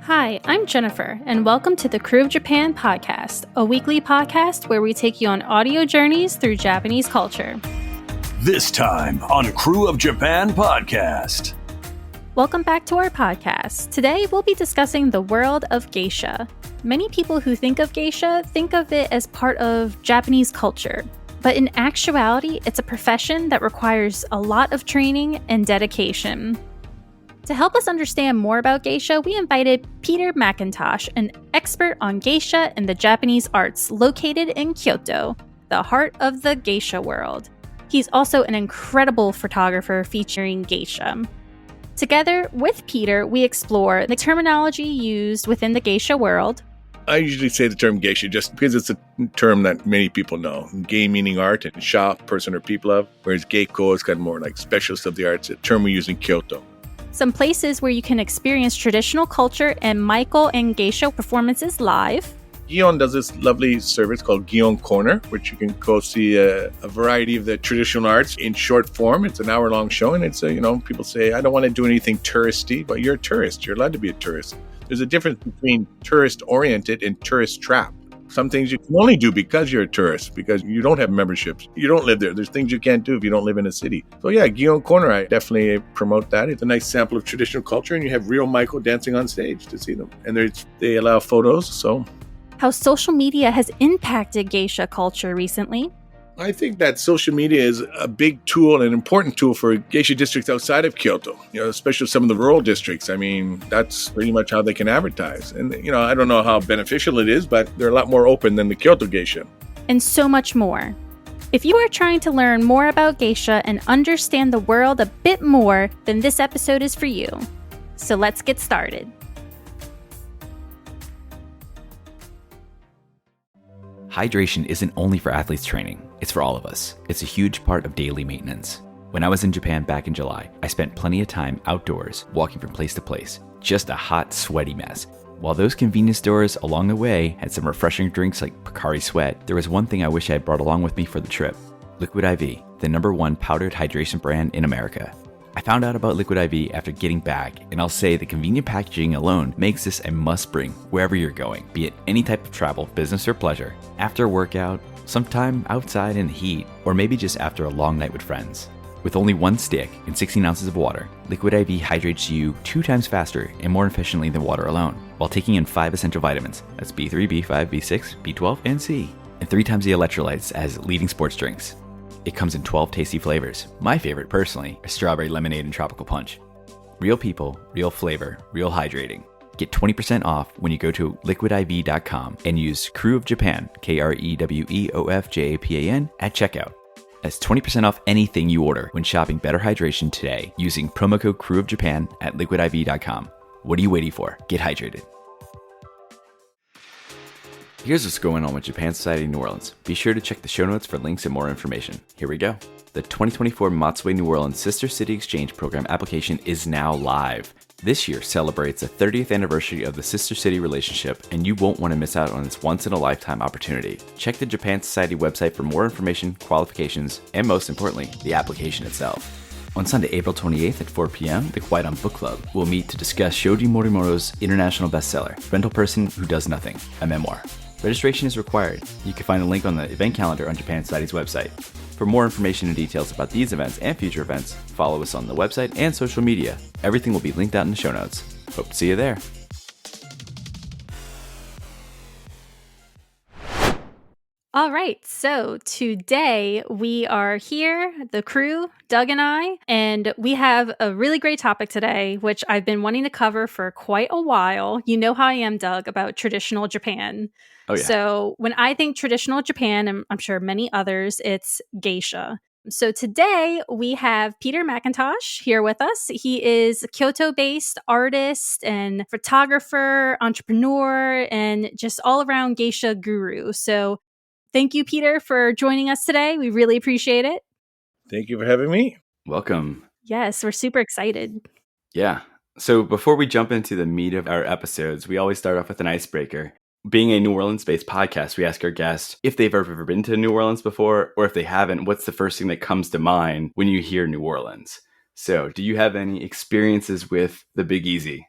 Hi, I'm Jennifer, and welcome to the Krewe of Japan podcast, a weekly podcast where we take you on audio journeys through Japanese culture. This time on Krewe of Japan podcast. Welcome back to our podcast. Today we'll be discussing the world of geisha. Many people who think of geisha think of it as part of Japanese culture, but in actuality, it's a profession that requires a lot of training and dedication. To help us understand more about geisha, we invited Peter Macintosh, an expert on geisha and the Japanese arts, located in Kyoto, the heart of the geisha world. He's also an incredible photographer featuring geisha. Together with Peter, we explore the terminology used within the geisha world. I usually say the term geisha just because it's a term that many people know. Gei meaning art and sha, person or people of, whereas geiko is kind of more like specialist of the arts, a term we use in Kyoto. Some places where you can experience traditional culture and Michael and geisha performances live. Gion does this lovely service called Gion Corner, which you can go see a variety of the traditional arts in short form. It's an hour-long show, and it's people say, I don't want to do anything touristy, but you're a tourist. You're allowed to be a tourist. There's a difference between tourist-oriented and tourist-trap. Some things you can only do because you're a tourist, because you don't have memberships. You don't live there. There's things you can't do if you don't live in a city. So yeah, Gion Corner, I definitely promote that. It's a nice sample of traditional culture, and you have real Michael dancing on stage to see them. And they allow photos, so... How social media has impacted geisha culture recently. I think that social media is a big tool, an important tool for geisha districts outside of Kyoto, especially some of the rural districts. I mean, that's pretty much how they can advertise. And, I don't know how beneficial it is, but they're a lot more open than the Kyoto geisha. And so much more. If you are trying to learn more about geisha and understand the world a bit more, then this episode is for you. So let's get started. Hydration isn't only for athletes training, it's for all of us. It's a huge part of daily maintenance. When I was in Japan back in July, I spent plenty of time outdoors, walking from place to place. Just a hot, sweaty mess. While those convenience stores along the way had some refreshing drinks like Pocari Sweat, there was one thing I wish I had brought along with me for the trip. Liquid IV, the #1 powdered hydration brand in America. I found out about Liquid IV after getting back, and I'll say the convenient packaging alone makes this a must-bring wherever you're going, be it any type of travel, business or pleasure, after a workout, sometime outside in the heat, or maybe just after a long night with friends. With only one stick and 16 ounces of water, Liquid IV hydrates you 2 times faster and more efficiently than water alone, while taking in 5 essential vitamins, that's B3, B5, B6, B12, and C, and 3 times the electrolytes as leading sports drinks. It comes in 12 tasty flavors. My favorite, personally, is strawberry lemonade and tropical punch. Real people, real flavor, real hydrating. Get 20% off when you go to liquidiv.com and use Krewe of Japan, KREWEOFJAPAN, at checkout. That's 20% off anything you order when shopping Better Hydration today using promo code Krewe of Japan at liquidiv.com. What are you waiting for? Get hydrated. Here's what's going on with Japan Society New Orleans. Be sure to check the show notes for links and more information. Here we go. The 2024 Matsue New Orleans Sister City Exchange Program application is now live. This year celebrates the 30th anniversary of the Sister City relationship, and you won't want to miss out on this once-in-a-lifetime opportunity. Check the Japan Society website for more information, qualifications, and most importantly, the application itself. On Sunday, April 28th at 4 p.m., the Quiet on Book Club will meet to discuss Shoji Morimoto's international bestseller, Rental Person Who Does Nothing, a memoir. Registration is required. You can find a link on the event calendar on Japan Society's website. For more information and details about these events and future events, follow us on the website and social media. Everything will be linked out in the show notes. Hope to see you there. All right, so today we are here, the crew, Doug and I, and we have a really great topic today, which I've been wanting to cover for quite a while. You know how I am, Doug, about traditional Japan. Oh, yeah. So when I think traditional Japan, and I'm sure many others, it's geisha. So today we have Peter Macintosh here with us. He is a Kyoto-based artist and photographer, entrepreneur, and just all-around geisha guru. So thank you, Peter, for joining us today. We really appreciate it. Thank you for having me. Welcome. Yes, we're super excited. Yeah. So before we jump into the meat of our episodes, we always start off with an icebreaker. Being a New Orleans-based podcast, we ask our guests if they've ever been to New Orleans before, or if they haven't, what's the first thing that comes to mind when you hear New Orleans? So do you have any experiences with the Big Easy?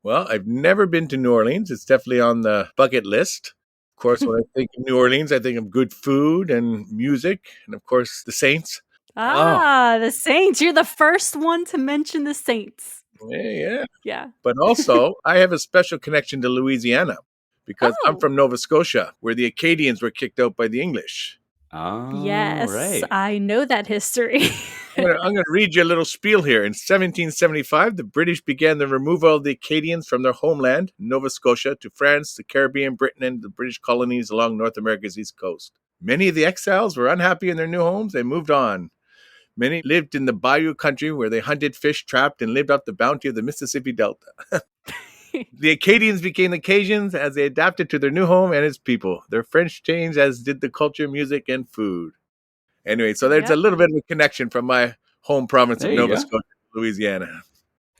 Well, I've never been to New Orleans. It's definitely on the bucket list. Of course, when I think of New Orleans, I think of good food and music, and of course, the Saints. Oh, The Saints. You're the first one to mention the Saints. Yeah. Yeah. But also, I have a special connection to Louisiana because I'm Oh, from Nova Scotia, where the Acadians were kicked out by the English. oh, yes. right. I know that history. I'm going to read you a little spiel here. In 1775, the British began the removal of the Acadians from their homeland, Nova Scotia, to France, the Caribbean, Britain, and the British colonies along North America's east coast. Many of the exiles were unhappy in their new homes and moved on. Many lived in the bayou country where they hunted, fished, trapped, and lived off the bounty of the Mississippi Delta. The Acadians became the Cajuns as they adapted to their new home and its people. Their French changed as did the culture, music, and food. Anyway, so there's a Yep. little bit of a connection from my home province of There you Nova go. Scotia, Louisiana.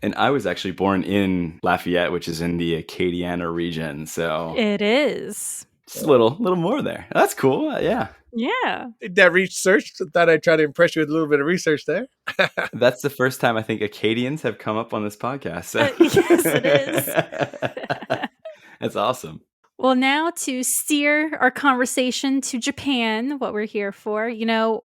And I was actually born in Lafayette, which is in the Acadiana region. So It is. just a little more there. That's cool. Yeah. Yeah. Did that research? Thought I'd try to impress you with a little bit of research there. That's the first time I think Acadians have come up on this podcast. So. Yes, it is. That's awesome. Well, now to steer our conversation to Japan, what we're here for,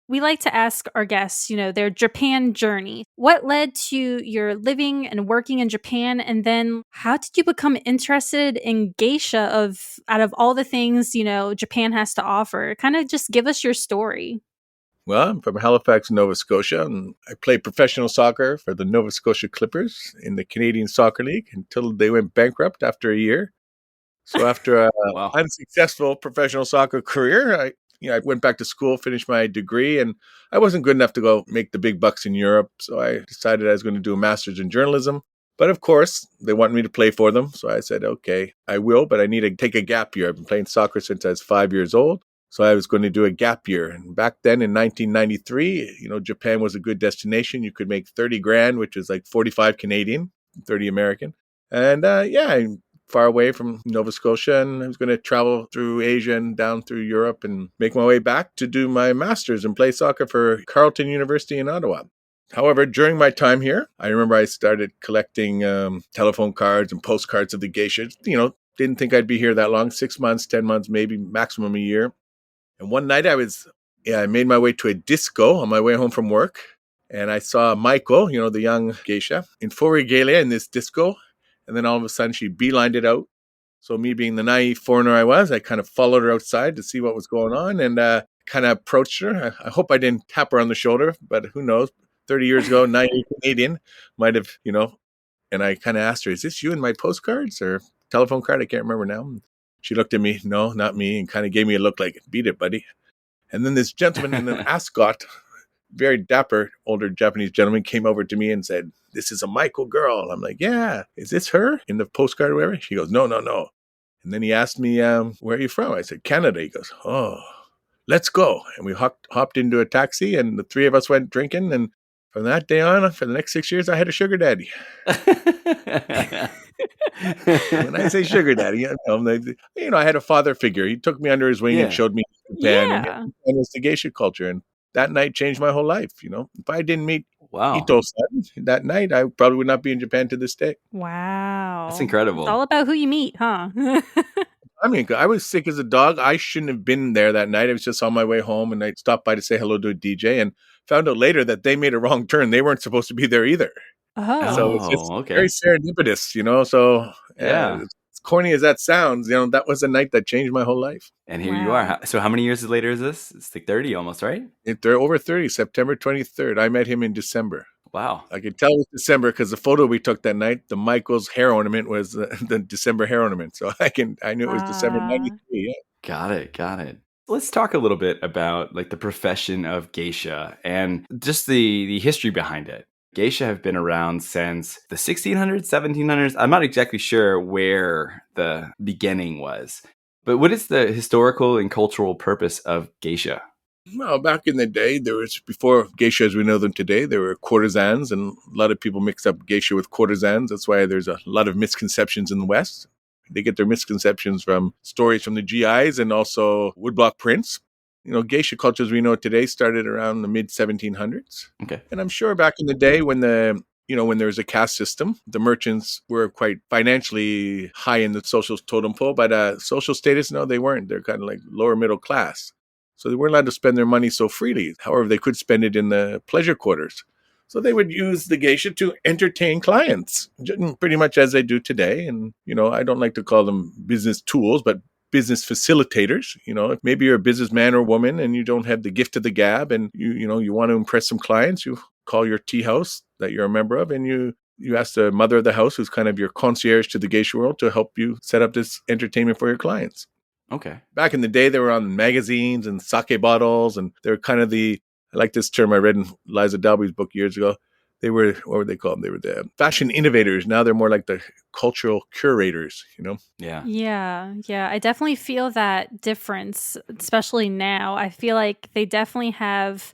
we like to ask our guests, their Japan journey. What led to your living and working in Japan? And then how did you become interested in geisha out of all the things, Japan has to offer? Kind of just give us your story. Well, I'm from Halifax, Nova Scotia, and I played professional soccer for the Nova Scotia Clippers in the Canadian Soccer League until they went bankrupt after a year. So after an Wow. unsuccessful professional soccer career, I went back to school, finished my degree, and I wasn't good enough to go make the big bucks in Europe. So I decided I was going to do a master's in journalism. But of course, they wanted me to play for them. So I said, okay, I will, but I need to take a gap year. I've been playing soccer since I was 5 years old. So I was going to do a gap year. And back then in 1993, Japan was a good destination. You could make 30 grand, which is like 45 Canadian, 30 American. And I'm far away from Nova Scotia, and I was going to travel through Asia and down through Europe and make my way back to do my master's and play soccer for Carleton University in Ottawa. However, during my time here, I remember I started collecting telephone cards and postcards of the geisha. Didn't think I'd be here that long, 6 months, 10 months, maybe maximum a year. And one night I made my way to a disco on my way home from work. And I saw Maiko, the young geisha, in full regalia in this disco. And then all of a sudden she beelined it out. So me being the naive foreigner I was, I kind of followed her outside to see what was going on and kind of approached her. I hope I didn't tap her on the shoulder, but who knows? 30 years ago, naive Canadian might have, and I kind of asked her, is this you in my postcards or telephone card? I can't remember now. She looked at me, no, not me, and kind of gave me a look like, beat it, buddy. And then this gentleman in an ascot, very dapper, older Japanese gentleman, came over to me and said, this is a Maiko girl. I'm like, yeah, is this her in the postcard or whatever? She goes, no. And then he asked me, where are you from? I said, Canada. He goes, oh, let's go. And we hopped into a taxi and the three of us went drinking. And from that day on, for the next 6 years, I had a sugar daddy. When I say sugar daddy, I had a father figure. He took me under his wing and showed me Japan. Yeah. And it's the geisha culture. And that night changed my whole life. If I didn't meet Wow. Ito-san that night, I probably would not be in Japan to this day. Wow. That's incredible. It's all about who you meet, huh? I mean, I was sick as a dog. I shouldn't have been there that night. I was just on my way home and I stopped by to say hello to a DJ and found out later that they made a wrong turn. They weren't supposed to be there either. Oh. So it's okay. very serendipitous, So Yeah. as corny as that sounds, that was a night that changed my whole life. And here you Wow. are. So how many years later is this? It's like 30 almost, right? They're over 30, September 23rd. I met him in December. Wow. I could tell it was December because the photo we took that night, the Michael's hair ornament was the December hair ornament. So I knew it was December 93. Yeah. Got it. Let's talk a little bit about like the profession of geisha and just the history behind it. Geisha have been around since the 1600s, 1700s. I'm not exactly sure where the beginning was, but what is the historical and cultural purpose of geisha? Well, back in the day, before geisha as we know them today, there were courtesans, and a lot of people mix up geisha with courtesans. That's why there's a lot of misconceptions in the West. They get their misconceptions from stories from the GIs and also woodblock prints. Geisha culture as we know it today started around the mid-1700s. Okay. And I'm sure back in the day when the when there was a caste system, the merchants were quite financially high in the social totem pole, but social status, no, they weren't. They're kind of like lower middle class. So they weren't allowed to spend their money so freely. However, they could spend it in the pleasure quarters. So they would use the geisha to entertain clients, pretty much as they do today. And, I don't like to call them business tools, but business facilitators. If maybe you're a businessman or woman and you don't have the gift of the gab and you want to impress some clients, you call your tea house that you're a member of and you ask the mother of the house, who's kind of your concierge to the geisha world, to help you set up this entertainment for your clients. Okay. Back in the day, they were on magazines and sake bottles, and they were kind of I like this term I read in Liza Dalby's book years ago. They were, what were they called? They were the fashion innovators. Now they're more like the cultural curators, Yeah. Yeah. I definitely feel that difference, especially now. I feel like they definitely have,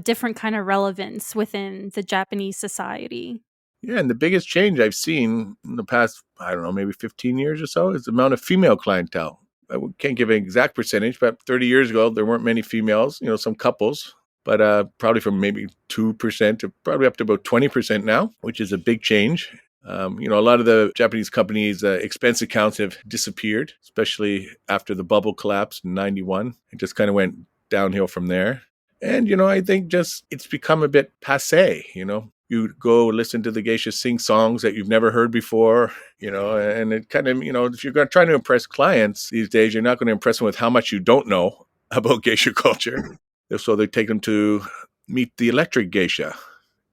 different kind of relevance within the Japanese society. Yeah, and the biggest change I've seen in the past, I don't know, maybe 15 years or so, is the amount of female clientele. I can't give an exact percentage, but 30 years ago, there weren't many females, some couples, but probably from maybe 2% to probably up to about 20% now, which is a big change. A lot of the Japanese companies' expense accounts have disappeared, especially after the bubble collapsed in 91. It just kind of went downhill from there. And, I think just it's become a bit passé, You go listen to the geisha sing songs that you've never heard before, and it kind of, if you're trying to impress clients these days, you're not going to impress them with how much you don't know about geisha culture. So they take them to meet the electric geisha,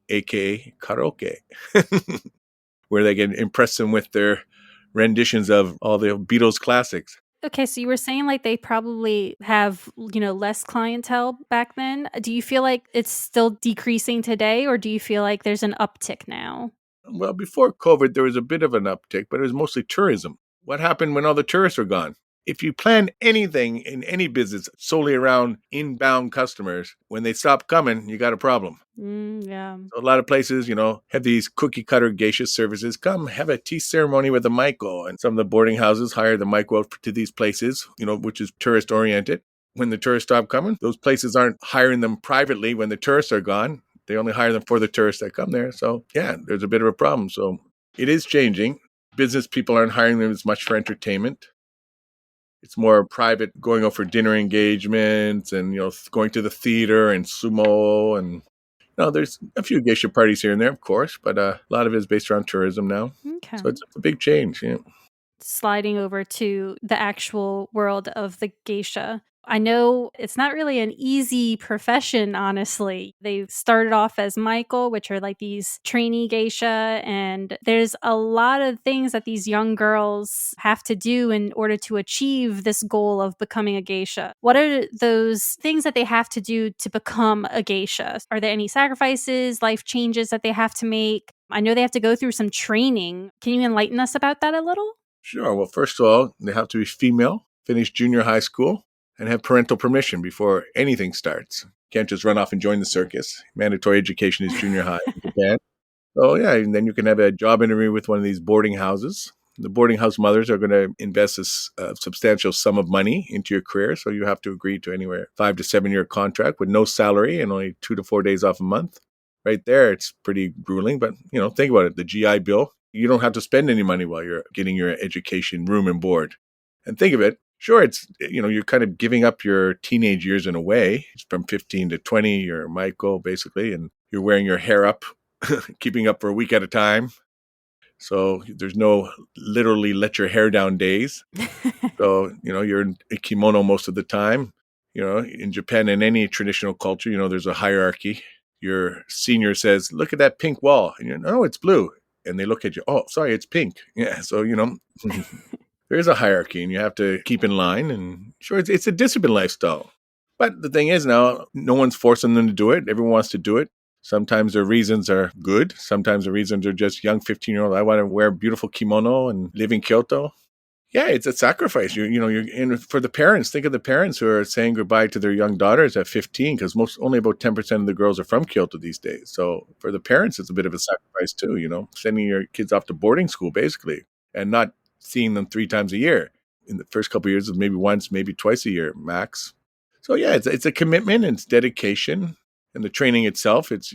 aka karaoke, where they can impress them with their renditions of all the Beatles classics. Okay, so you were saying like they probably have, less clientele back then. Do you feel like it's still decreasing today, or do you feel like there's an uptick now? Well, before COVID, there was a bit of an uptick, but it was mostly tourism. What happened when all the tourists were gone? If you plan anything in any business solely around inbound customers, when they stop coming, you got a problem. Yeah. So a lot of places, have these cookie cutter geisha services. Come have a tea ceremony with a maiko. And some of the boarding houses hire the maiko out to these places, which is tourist oriented. When the tourists stop coming, those places aren't hiring them privately when the tourists are gone. They only hire them for the tourists that come there. So yeah, there's a bit of a problem. So it is changing. Business people aren't hiring them as much for entertainment. It's more private, going out for dinner engagements and, going to the theater and sumo. And, there's a few geisha parties here and there, of course, but a lot of it is based around tourism now. Okay. So it's a big change. Yeah. Sliding over to the actual world of the geisha. I know it's not really an easy profession, honestly. They started off as Michael, which are like these trainee geisha, and there's a lot of things that these young girls have to do in order to achieve this goal of becoming a geisha. What are those things that they have to do to become a geisha? Are there any sacrifices, life changes that they have to make? I know they have to go through some training. Can you enlighten us about that a little? Sure. Well, first of all, they have to be female, finish junior high school, and have parental permission before anything starts. Can't just run off and join the circus. Mandatory education is junior high in Japan. So yeah, and then you can have a job interview with one of these boarding houses. The boarding house mothers are going to invest a substantial sum of money into your career. So you have to agree to anywhere 5 to 7 year contract with no salary and only 2 to 4 days off a month. Right there, it's pretty grueling. But, think about it. The GI Bill, you don't have to spend any money while you're getting your education, room and board. And think of it. Sure, it's, you're kind of giving up your teenage years in a way. It's from 15 to 20, you're Michael, basically, and you're wearing your hair up, keeping up for a week at a time. So there's no literally let your hair down days. So, you're in a kimono most of the time. In Japan, in any traditional culture, there's a hierarchy. Your senior says, look at that pink wall. And you're, no, it's blue. And they look at you, oh, sorry, it's pink. Yeah, so, there is a hierarchy and you have to keep in line. And sure, it's a disciplined lifestyle. But the thing is now, no one's forcing them to do it. Everyone wants to do it. Sometimes their reasons are good. Sometimes the reasons are just young 15-year-old. I want to wear a beautiful kimono and live in Kyoto. Yeah, it's a sacrifice. You're in for the parents. Think of the parents who are saying goodbye to their young daughters at 15, because only about 10% of the girls are from Kyoto these days. So for the parents, it's a bit of a sacrifice too. Sending your kids off to boarding school basically, and not seeing them 3 times a year. In the first couple of years, maybe once, maybe twice a year max. So yeah, it's a commitment and it's dedication, and the training itself. It's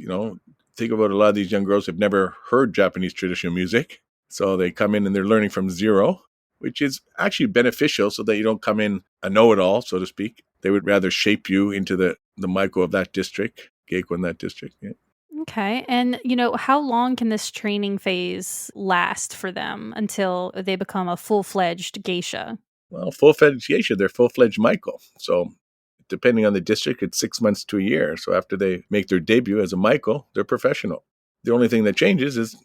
think about a lot of these young girls have never heard Japanese traditional music. So they come in and they're learning from zero, which is actually beneficial so that you don't come in a know-it-all, so to speak. They would rather shape you into the Maiko of that district, Geiko in that district. Yeah. Okay. And, how long can this training phase last for them until they become a full-fledged geisha? Well, full-fledged geisha, they're full-fledged Maiko. So depending on the district, it's 6 months to a year. So after they make their debut as a Maiko, they're professional. The only thing that changes is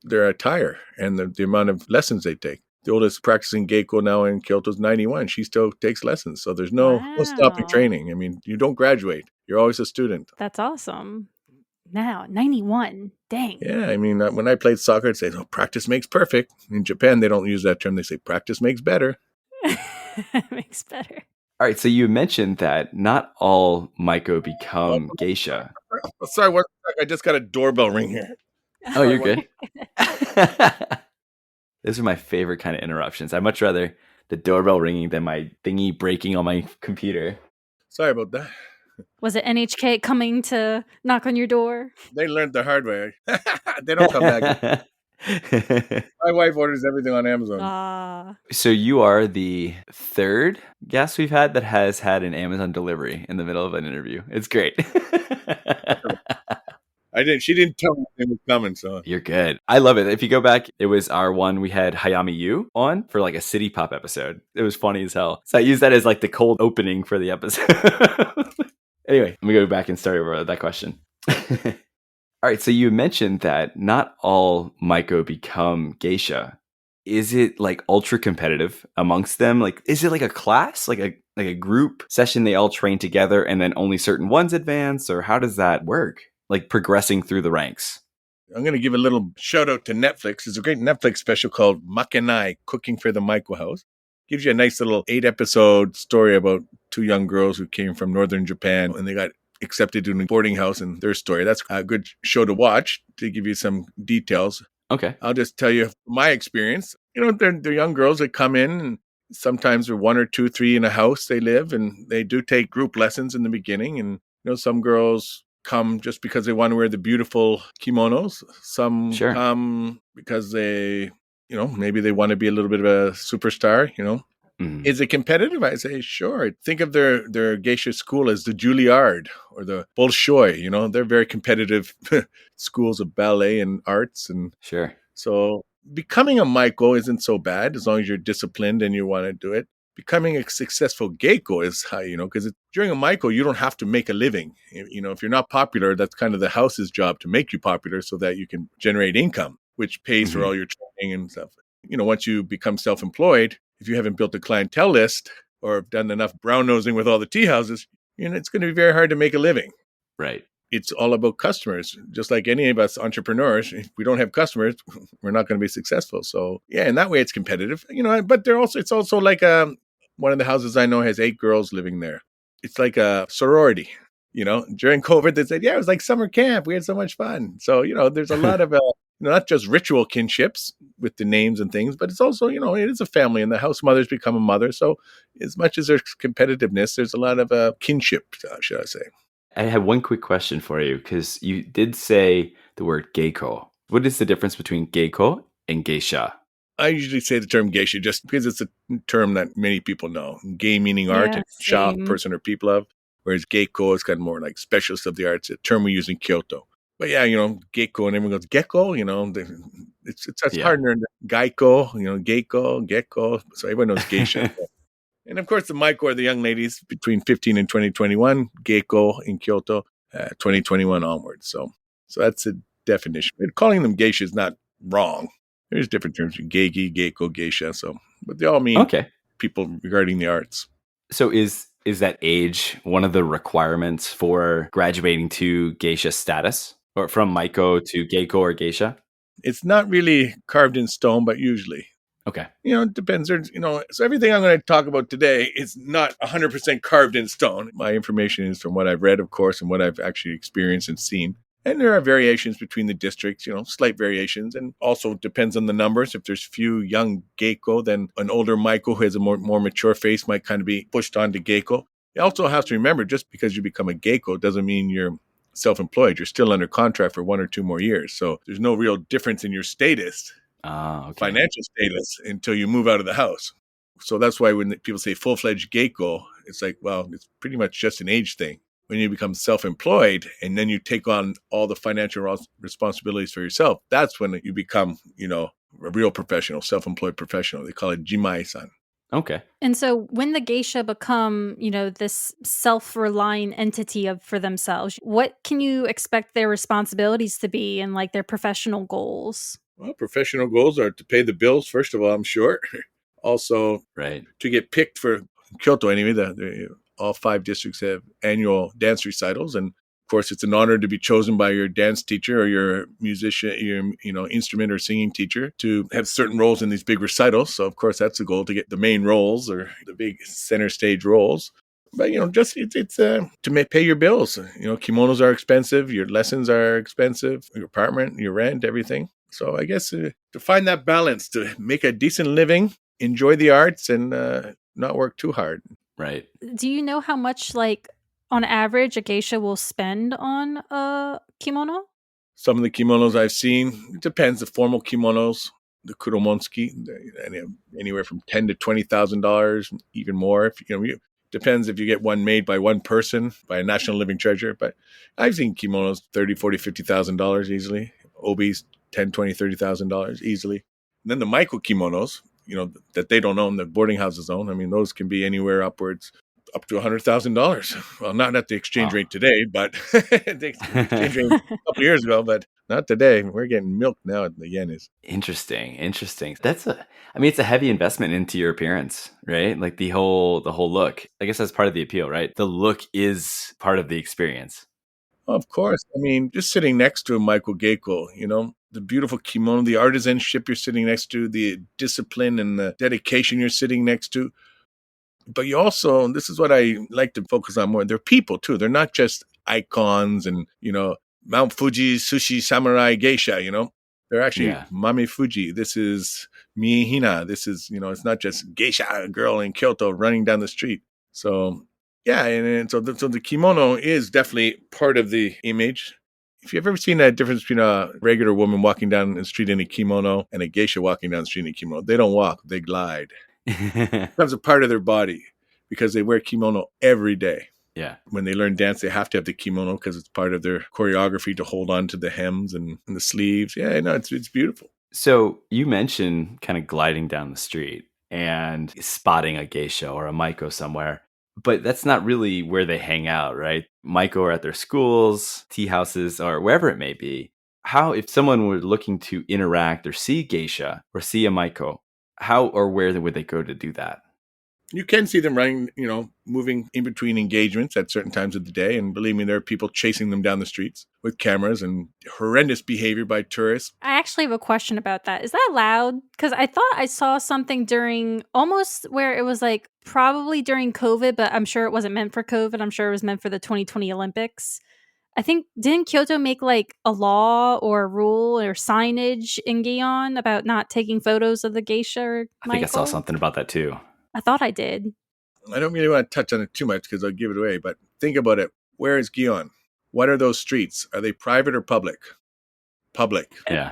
their attire and the amount of lessons they take. The oldest practicing Geiko now in Kyoto is 91. She still takes lessons. So there's no stopping Wow. training. I mean, you don't graduate. You're always a student. That's awesome. Now, 91. Dang. Yeah, I mean, when I played soccer, I'd say, practice makes perfect. In Japan, they don't use that term. They say practice makes better. Makes better. All right, so you mentioned that not all Maiko become geisha. Sorry, one sec. I just got a doorbell ring here. Oh, you're good. Those are my favorite kind of interruptions. I'd much rather the doorbell ringing than my thingy breaking on my computer. Sorry about that. Was it NHK coming to knock on your door? They learned the hard way. They don't come back. My wife orders everything on Amazon. So you are the third guest we've had that has had an Amazon delivery in the middle of an interview. It's great. She didn't tell me it was coming, so. You're good. I love it. If you go back, it was our one we had Hayami Yu on for like a City Pop episode. It was funny as hell. So I used that as like the cold opening for the episode. Anyway, let me go back and start over that question. All right, so you mentioned that not all Maiko become geisha. Is it like ultra competitive amongst them? Like, is it like a class, like a group session? They all train together, and then only certain ones advance, or how does that work? Like progressing through the ranks. I'm going to give a little shout out to Netflix. There's a great Netflix special called Makenai, Cooking for the Maiko House. Gives you a nice little 8-episode story about 2 young girls who came from northern Japan, and they got accepted to a boarding house and their story. That's a good show to watch to give you some details. Okay. I'll just tell you my experience. They're young girls that come in, and sometimes they're 1 or 2, 3 in a house they live, and they do take group lessons in the beginning. And, some girls come just because they want to wear the beautiful kimonos. Some come because they, maybe they want to be a little bit of a superstar, Mm-hmm. Is it competitive? I say, sure. Think of their geisha school as the Juilliard or the Bolshoi. They're very competitive schools of ballet and arts. And sure. So becoming a Maiko isn't so bad as long as you're disciplined and you want to do it. Becoming a successful Geiko is how, because during a Maiko, you don't have to make a living. If you're not popular, that's kind of the house's job to make you popular so that you can generate income, which pays for all your training and stuff. Once you become self-employed, if you haven't built a clientele list or done enough brown nosing with all the tea houses, it's going to be very hard to make a living. Right. It's all about customers. Just like any of us entrepreneurs, if we don't have customers, we're not going to be successful. So yeah, in that way, it's competitive. But it's also like one of the houses I know has 8 girls living there. It's like a sorority. During COVID, they said, it was like summer camp. We had so much fun. So, there's a lot of not just ritual kinships with the names and things, but it's also, it is a family, and the house mothers become a mother. So as much as there's competitiveness, there's a lot of kinship, should I say. I have one quick question for you, because you did say the word geiko. What is the difference between geiko and geisha? I usually say the term geisha just because it's a term that many people know. Gei meaning art, and sha, person or people of. Whereas geiko is kind of more like specialist of the arts, a term we use in Kyoto. But yeah, geiko, and everyone goes, gecko, it's hard to learn. Gaiko, geiko, gecko. So everyone knows geisha. And of course, the Maiko are the young ladies between 15 and 2021, geiko in Kyoto, 2021 onwards. So that's a definition. But calling them geisha is not wrong. There's different terms, geigi, geiko, geisha. But they all mean people regarding the arts. So is that age one of the requirements for graduating to geisha status, or from Maiko to geiko or geisha? It's not really carved in stone, but usually. Okay. It depends. So everything I'm going to talk about today is not 100% carved in stone. My information is from what I've read, of course, and what I've actually experienced and seen. And there are variations between the districts, slight variations, and also depends on the numbers. If there's few young geiko, then an older Maiko who has a more mature face might kind of be pushed on to geiko. You also have to remember, just because you become a geiko doesn't mean you're self-employed, you're still under contract for 1 or 2 more years. So there's no real difference in your status, Okay. financial status, until you move out of the house. So that's why when people say full-fledged geiko, it's like, well, it's pretty much just an age thing. When you become self-employed and then you take on all the financial responsibilities for yourself, that's when you become, a real professional, self-employed professional. They call it jimai-san. Okay. And so when the geisha become, this self-reliant entity for themselves, what can you expect their responsibilities to be and like their professional goals? Well, professional goals are to pay the bills, first of all, I'm sure. Also, Right. to get picked for Kyoto, anyway, all 5 districts have annual dance recitals. And of course, it's an honor to be chosen by your dance teacher or your musician, your instrument or singing teacher to have certain roles in these big recitals. So, of course, that's the goal, to get the main roles or the big center stage roles. But, just it's to pay your bills. Kimonos are expensive. Your lessons are expensive. Your apartment, your rent, everything. So I guess to find that balance, to make a decent living, enjoy the arts, and not work too hard. Right. Do you know how much, on average, a geisha will spend on a kimono? Some of the kimonos I've seen, it depends. The formal kimonos, the kuromonsuki, anywhere from $10,000 to $20,000, even more. If depends if you get one made by one person, by a national living treasure. But I've seen kimonos $30,000, $40,000, $50,000 easily. Obis $10,000, $20,000, $30,000 easily. And then the maiko kimonos, that they don't own, the boarding houses own. I mean, those can be anywhere upwards up to $100,000. Well, not at the exchange rate today, but the exchange rate a couple of years ago, but not today. We're getting milked now. The yen is. Interesting. It's a heavy investment into your appearance, right? Like the whole look. I guess that's part of the appeal, right? The look is part of the experience. Of course. I mean, just sitting next to a Michael Geiko, the beautiful kimono, the artisanship you're sitting next to, the discipline and the dedication you're sitting next to. But you also, and this is what I like to focus on more, they're people too. They're not just icons and, Mount Fuji, sushi, samurai, geisha, They're actually Mame Fuji. This is Mihina. This is, it's not just geisha, a girl in Kyoto running down the street. So, yeah, and so the kimono is definitely part of the image. If you've ever seen that difference between a regular woman walking down the street in a kimono and a geisha walking down the street in a kimono, they don't walk, they glide. It becomes a part of their body because they wear kimono every day. Yeah. When they learn dance, they have to have the kimono because it's part of their choreography to hold on to the hems and the sleeves. Yeah, no, it's beautiful. So you mentioned kind of gliding down the street and spotting a geisha or a maiko somewhere. But that's not really where they hang out, right? Maiko are at their schools, tea houses, or wherever it may be. How, if someone were looking to interact or see geisha or see a maiko, how or where would they go to do that? You can see them running, moving in between engagements at certain times of the day. And believe me, there are people chasing them down the streets with cameras and horrendous behavior by tourists. I actually have a question about that. Is that loud? Because I thought I saw something during almost where it was like probably during COVID, but I'm sure it wasn't meant for COVID. I'm sure it was meant for the 2020 Olympics. I think, didn't Kyoto make like a law or a rule or signage in Gion about not taking photos of the geisha or I think I saw Michael? something about that too. I thought I did. I don't really want to touch on it too much because I'll give it away, but think about it. Where is Gion? What are those streets? Are they private or public? Public. Yeah.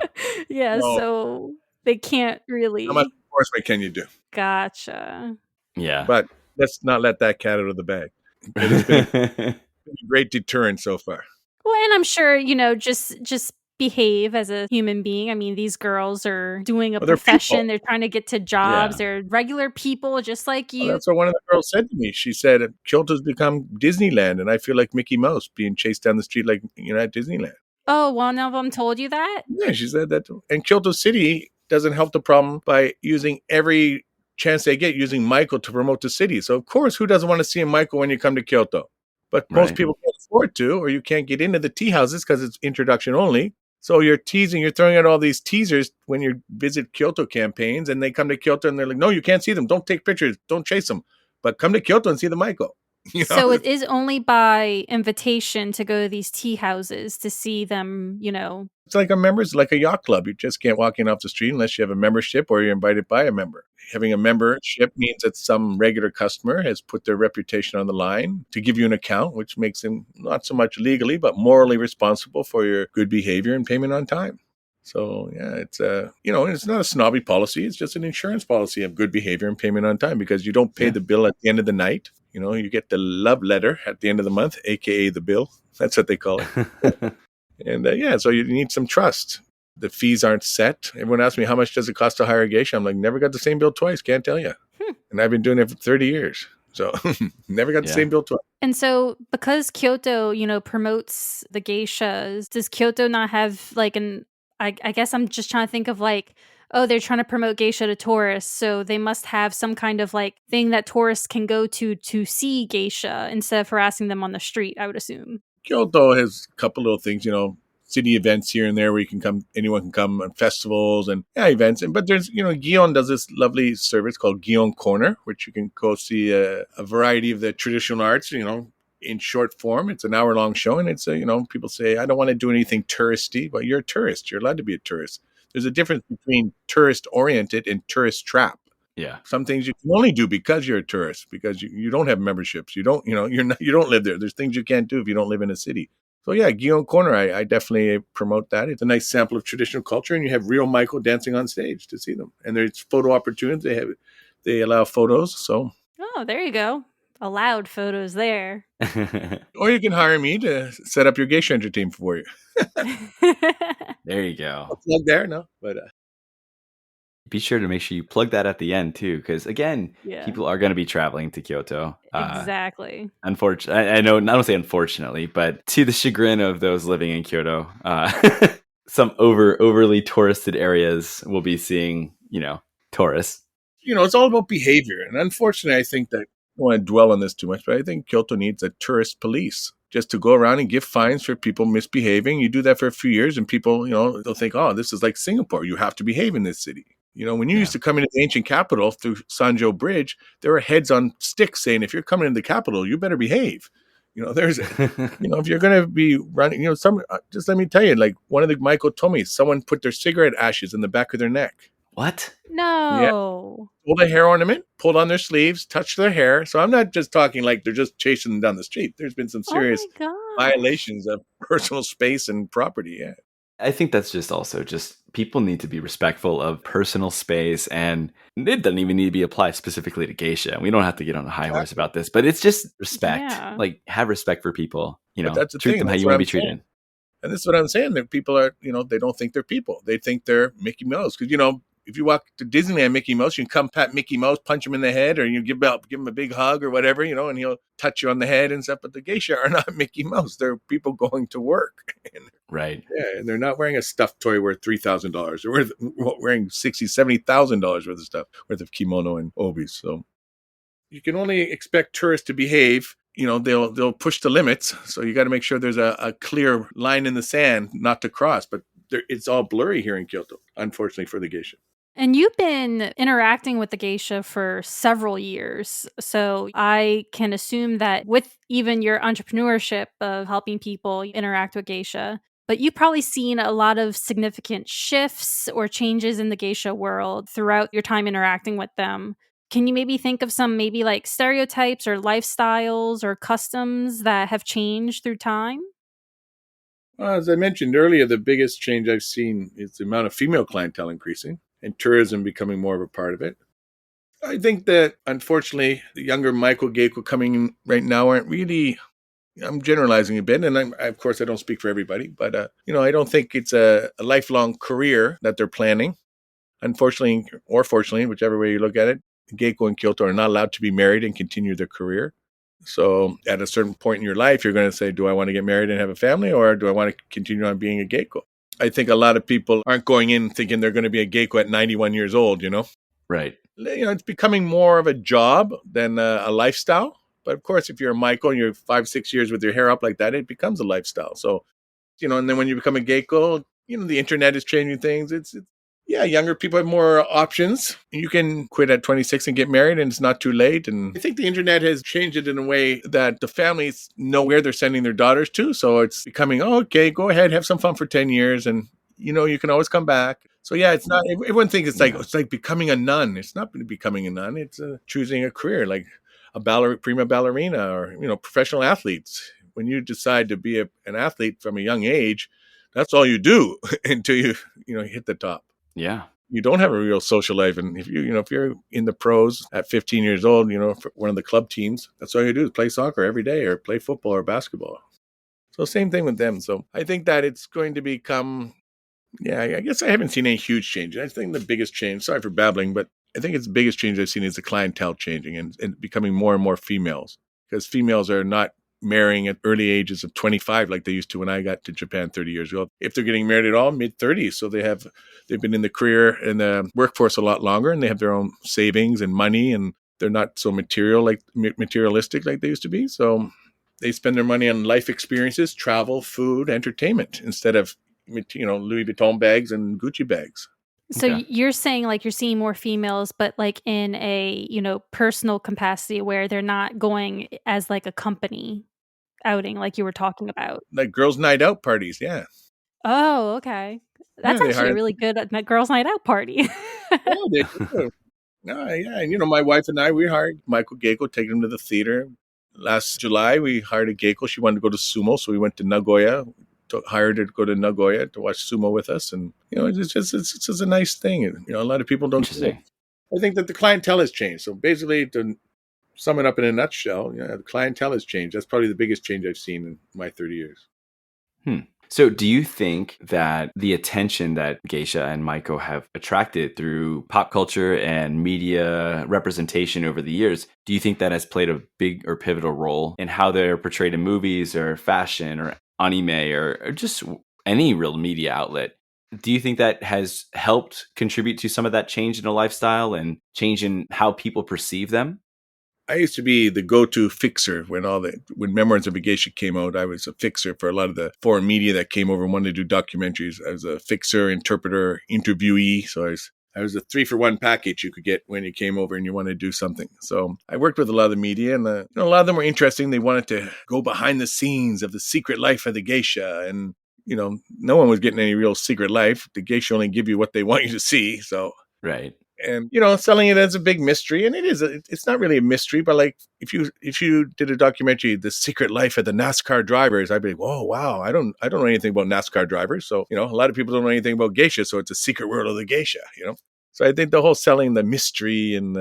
Yeah, No. so they can't really. How much enforcement can you do? Gotcha. Yeah. But let's not let that cat out of the bag. It's been a great deterrent so far. Well, and I'm sure, just behave as a human being. I mean, these girls are doing a Well, they're profession. people. They're trying to get to jobs. Yeah. They're regular people just like Well, you. that's what one of the girls said to me. She said, Kyoto's become Disneyland, and I feel like Mickey Mouse being chased down the street like, at Disneyland. Oh, one of them told you that? Yeah, she said that too. And Kyoto City doesn't help the problem by using every chance they get, using Michael to promote the city. So, of course, who doesn't want to see a Michael when you come to Kyoto? But most Right. people can't afford to, or you can't get into the tea houses because it's introduction only. So you're throwing out all these teasers when you visit Kyoto campaigns, and they come to Kyoto and they're like, no, you can't see them. Don't take pictures. Don't chase them. But come to Kyoto and see the Michael. So it is only by invitation to go to these tea houses to see them, It's like a member's like a yacht club. You just can't walk in off the street unless you have a membership or you're invited by a member. Having a membership means that some regular customer has put their reputation on the line to give you an account, which makes them not so much legally, but morally responsible for your good behavior and payment on time. So yeah, it's it's not a snobby policy. It's just an insurance policy of good behavior and payment on time, because you don't pay the bill at the end of the night. You get the love letter at the end of the month, aka the bill. That's what they call it. And so you need some trust. The fees aren't set. Everyone asks me, how much does it cost to hire a geisha? I'm like, never got the same bill twice. Can't tell you. And I've been doing it for 30 years. So never got the same bill twice. And so because Kyoto, promotes the geishas, does Kyoto not have like I guess I'm just trying to think of like, oh, they're trying to promote geisha to tourists. So they must have some kind of like thing that tourists can go to see geisha instead of harassing them on the street, I would assume. Kyoto has a couple little things, city events here and there where anyone can come on festivals and events. But there's, Gion does this lovely service called Gion Corner, which you can go see a variety of the traditional arts, in short form. It's an hour-long show, and it's, people say, I don't want to do anything touristy, but you're a tourist. You're allowed to be a tourist. There's a difference between tourist-oriented and tourist trap. Yeah. Some things you can only do because you're a tourist, because you don't have memberships. You don't, you don't live there. There's things you can't do if you don't live in a city. So yeah, Gion Corner, I definitely promote that. It's a nice sample of traditional culture, and you have real Michael dancing on stage to see them. And there's photo opportunities. They allow photos. So there you go. Allowed photos there. Or you can hire me to set up your geisha entertainment for you. There you go. I'll plug there, no, but be sure to make sure you plug that at the end too, because again, people are going to be traveling to Kyoto. Exactly. Unfortunately, I don't say unfortunately, but to the chagrin of those living in Kyoto, some overly touristed areas will be seeing, tourists. It's all about behavior, and unfortunately, I think that I don't want to dwell on this too much, but I think Kyoto needs a tourist police just to go around and give fines for people misbehaving. You do that for a few years, and people, they'll think, oh, this is like Singapore. You have to behave in this city. When you used to come into the ancient capital through Sanjo Bridge, there were heads on sticks saying, if you're coming into the capital, you better behave. There's, if you're going to be running, just let me tell you, like one of the Michael told me, someone put their cigarette ashes in the back of their neck. What? No. Yeah. Pulled a hair ornament, pulled on their sleeves, touched their hair. So I'm not just talking like they're just chasing them down the street. There's been some serious violations of personal space and property. Yeah. I think that's just people need to be respectful of personal space, and it doesn't even need to be applied specifically to geisha. We don't have to get on a high horse about this, but it's just respect. Yeah. Like, have respect for people, that's the treat thing. them how you want to be treated. And this is what I'm saying. That people are, they don't think they're people. They think they're Mickey Mouse. Because, if you walk to Disneyland Mickey Mouse, you can come pat Mickey Mouse, punch him in the head, or you give him a big hug or whatever, and he'll touch you on the head and stuff. But the geisha are not Mickey Mouse. They're people going to work. Right. Yeah, and they're not wearing a stuffed toy worth $3,000. They're wearing $60,000, $70,000 worth of stuff, worth of kimono and obis. So you can only expect tourists to behave. They'll push the limits. So you got to make sure there's a clear line in the sand not to cross. But it's all blurry here in Kyoto, unfortunately, for the geisha. And you've been interacting with the geisha for several years. So I can assume that with even your entrepreneurship of helping people interact with geisha, but you've probably seen a lot of significant shifts or changes in the geisha world throughout your time interacting with them. Can you maybe think of some maybe like stereotypes or lifestyles or customs that have changed through time? As I mentioned earlier, the biggest change I've seen is the amount of female clientele increasing and tourism becoming more of a part of it. I think that, unfortunately, the younger Michael Geiko coming in right now aren't really, I'm generalizing a bit, and of course I don't speak for everybody, but I don't think it's a lifelong career that they're planning. Unfortunately, or fortunately, whichever way you look at it, Geiko and Kyoto are not allowed to be married and continue their career. So at a certain point in your life, you're going to say, do I want to get married and have a family, or do I want to continue on being a Geiko? I think a lot of people aren't going in thinking they're going to be a Geiko at 91 years old, Right. It's becoming more of a job than a lifestyle. But of course, if you're a Michael and you're 5-6 years with your hair up like that, it becomes a lifestyle. So, and then when you become a Geiko, the internet is changing things. It's Yeah, younger people have more options. You can quit at 26 and get married, and it's not too late. And I think the internet has changed it in a way that the families know where they're sending their daughters to. So it's becoming, oh, okay, go ahead, have some fun for 10 years, and you can always come back. So yeah, it's not. Everyone thinks it's like becoming a nun. It's not becoming a nun. It's choosing a career, like a prima ballerina, or professional athletes. When you decide to be an athlete from a young age, that's all you do until you hit the top. Yeah. You don't have a real social life. And if you're in the pros at 15 years old, for one of the club teams, that's all you do is play soccer every day or play football or basketball. So same thing with them. So I think that it's going to become, I guess I haven't seen any huge change. I think the biggest change, sorry for babbling, but I think it's the biggest change I've seen is the clientele changing and becoming more and more females, because females are not marrying at early ages of 25 like they used to when I got to Japan 30 years ago. If they're getting married at all, mid-30s. So they've been in the career and the workforce a lot longer, and they have their own savings and money, and they're not so materialistic like they used to be. So they spend their money on life experiences, travel, food, entertainment, instead of Louis Vuitton bags and Gucci bags. So you're saying like you're seeing more females, but like in a, personal capacity where they're not going as like a company outing like you were talking about. Like girls' night out parties, yeah. Oh, okay. That's actually a really good girls' night out party. Yeah, they do. No, yeah. And, my wife and I, we hired Michael Geiko, take him to the theater. Last July, we hired a Geiko. She wanted to go to sumo, so we went to Nagoya. Hired her to go to Nagoya to watch sumo with us, and it's just a nice thing. A lot of people don't see it. I think that the clientele has changed. So basically, to sum it up in a nutshell, the clientele has changed. That's probably the biggest change I've seen in my 30 years. So do you think that the attention that Geisha and Maiko have attracted through pop culture and media representation over the years, do you think that has played a big or pivotal role in how they're portrayed in movies or fashion or anime or just any real media outlet? Do you think that has helped contribute to some of that change in the lifestyle and change in how people perceive them? I used to be the go-to fixer when Memoirs of a Geisha came out. I was a fixer for a lot of the foreign media that came over and wanted to do documentaries. I was a fixer, interpreter, interviewee. So I was a 3-for-1 package you could get when you came over and you wanted to do something. So I worked with a lot of the media, and a lot of them were interesting. They wanted to go behind the scenes of the secret life of the geisha, and no one was getting any real secret life. The geisha only give you what they want you to see. So right. And selling it as a big mystery, and it's not really a mystery, but like if you did a documentary, The Secret Life of the NASCAR Drivers, I'd be like, oh wow, I don't know anything about NASCAR drivers, so a lot of people don't know anything about geisha, so it's a secret world of the geisha, So I think the whole selling the mystery and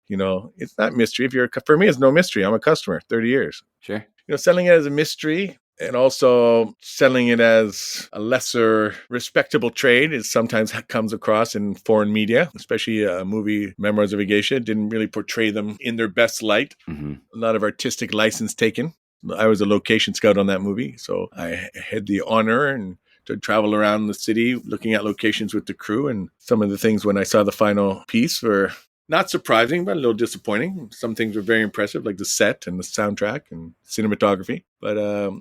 it's not mystery. For me, it's no mystery. I'm a customer, 30 years. Sure. Selling it as a mystery, and also selling it as a lesser respectable trade is sometimes comes across in foreign media, especially a movie, Memoirs of a Geisha, didn't really portray them in their best light. Mm-hmm. A lot of artistic license taken. I was a location scout on that movie, so I had the honor to travel around the city looking at locations with the crew, and some of the things when I saw the final piece were not surprising, but a little disappointing. Some things were very impressive, like the set and the soundtrack and cinematography. But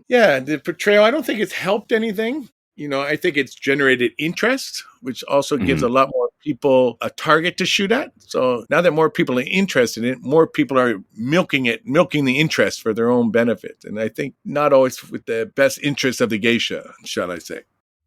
the portrayal, I don't think it's helped anything. I think it's generated interest, which also gives a lot more people a target to shoot at. So now that more people are interested in it, more people are milking the interest for their own benefit. And I think not always with the best interest of the geisha, shall I say.